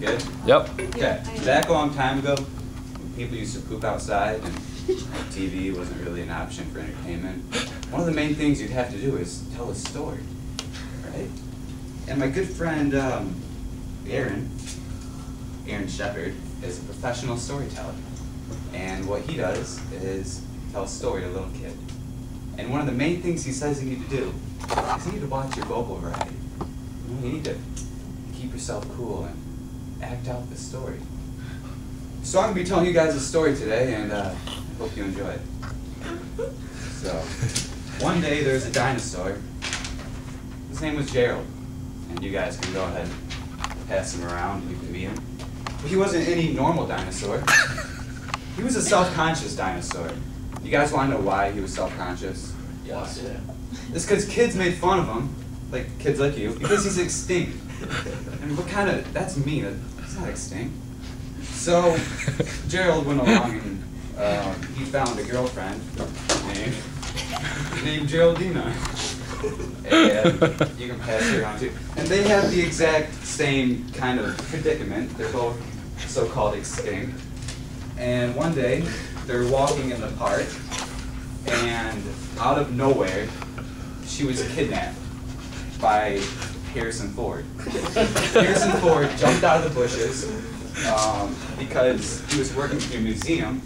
good? Yep. Okay. Back a long time ago, when people used to poop outside and TV wasn't really an option for entertainment, one of the main things you'd have to do is tell a story, right? And my good friend Aaron Shepard, is a professional storyteller. And what he does is tell a story to a little kid. And one of the main things he says you need to do is you need to watch your vocal variety. You need to keep yourself cool and act out the story. So I'm going to be telling you guys a story today, and I hope you enjoy it. So, one day there was a dinosaur. His name was Gerald. And you guys can go ahead and pass him around and you can meet him. But he wasn't any normal dinosaur. He was a self-conscious dinosaur. You guys want to know why he was self-conscious? Yes. Yeah. It's because kids made fun of him, like kids like you, because he's extinct. And what kind of, that's mean, he's not extinct. So Gerald went along and he found a girlfriend named Geraldina. And you can pass her around too. And they have the exact same kind of predicament. They're both so-called extinct. And one day, they're walking in the park, and out of nowhere, she was kidnapped by Harrison Ford. Harrison Ford jumped out of the bushes because he was working for a museum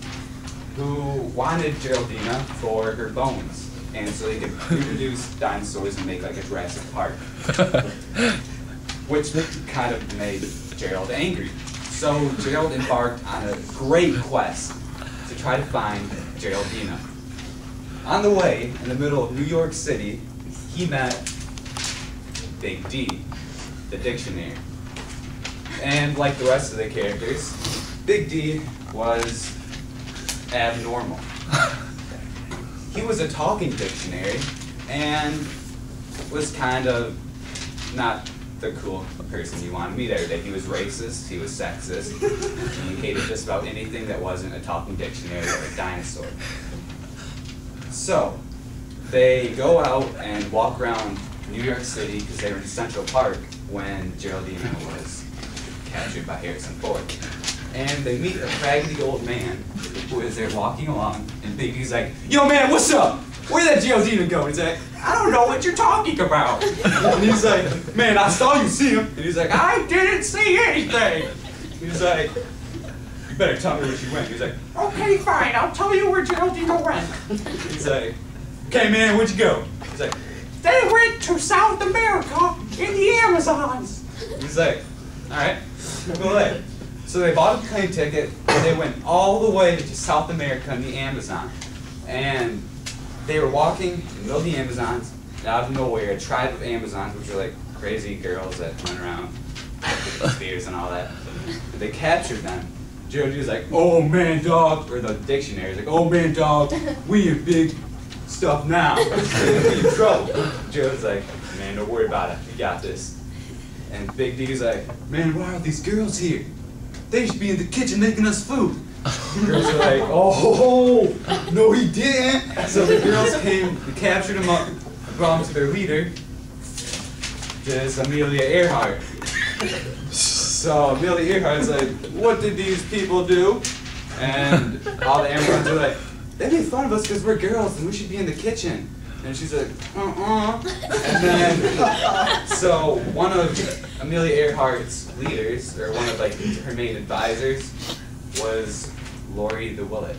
who wanted Geraldina for her bones, and so they could reproduce dinosaurs and make like a Jurassic Park, which kind of made Gerald angry. So Gerald embarked on a great quest to try to find Geraldina. On the way, in the middle of New York City, he met Big D, the dictionary. And like the rest of the characters, Big D was abnormal. He was a talking dictionary and was kind of not the cool person you want to meet every day. He was racist, he was sexist, he hated just about anything that wasn't a talking dictionary or a dinosaur. So, they go out and walk around New York City because they were in Central Park when Geraldina was captured by Harrison Ford. And they meet a raggedy old man who is there walking along, and Big D's like, "Yo man, what's up? Where'd that Geraldina go?" And he's like, "I don't know what you're talking about." And he's like, "Man, I saw you see him." And he's like, "I didn't see anything." And he's like, "You better tell me where she went." He's like, "Okay, fine, I'll tell you where Geraldina went." He's like, "Okay man, where'd you go?" He's like, "They went to South America in the Amazons." He's like, "Alright, go ahead." So they bought a plane ticket, and they went all the way to South America in the Amazon. And they were walking in the middle of the Amazons, and out of nowhere, a tribe of Amazons, which were like crazy girls that run around with spears and all that, and they captured them. Geraldine was like, "Oh man, dog," or the dictionary was like, "Oh man, dog, we in big stuff now. We in trouble." Gerald's like, "Man, don't worry about it, we got this." And Big D's like, "Man, why are these girls here? They should be in the kitchen making us food." The girls are like, "Oh, no he didn't." So the girls came, they captured him up, brought him to their leader, this Amelia Earhart. So Amelia Earhart's like, "What did these people do?" And all the Amazons are like, "They made fun of us because we're girls and we should be in the kitchen." And she's like, And then, so one of Amelia Earhart's leaders, or one of like her main advisors, was Lori the Willet.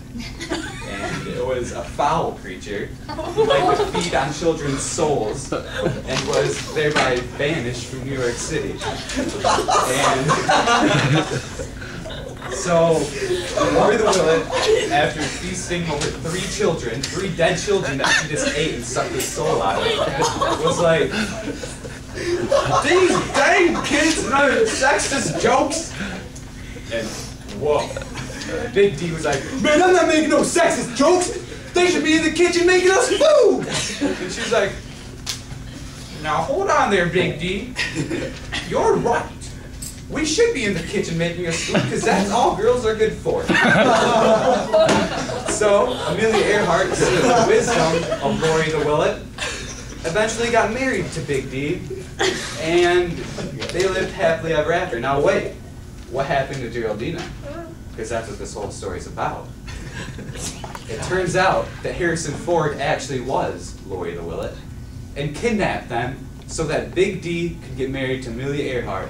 And it was a foul creature who liked to feed on children's souls and was thereby banished from New York City. And so Lori the Willet, after feasting over 3 dead children that she just ate and sucked the soul out of, was like, "These dang kids and other sexist jokes." And whoa. Big D was like, "Man, I'm not making no sexist jokes. They should be in the kitchen making us food." And she's like, "Now hold on there, Big D. You're right. We should be in the kitchen making us food because that's all girls are good for." So Amelia Earhart, seeing the wisdom of Lori the Willet, eventually got married to Big D, and they lived happily ever after. Now wait, what happened to Geraldina? Because that's what this whole story is about. It turns out that Harrison Ford actually was Lori the Willet and kidnapped them so that Big D could get married to Amelia Earhart.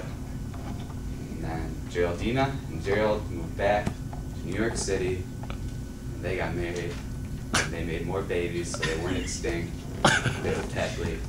And then Geraldina and Gerald moved back to New York City, and they got married, and they made more babies so they weren't extinct. They were technically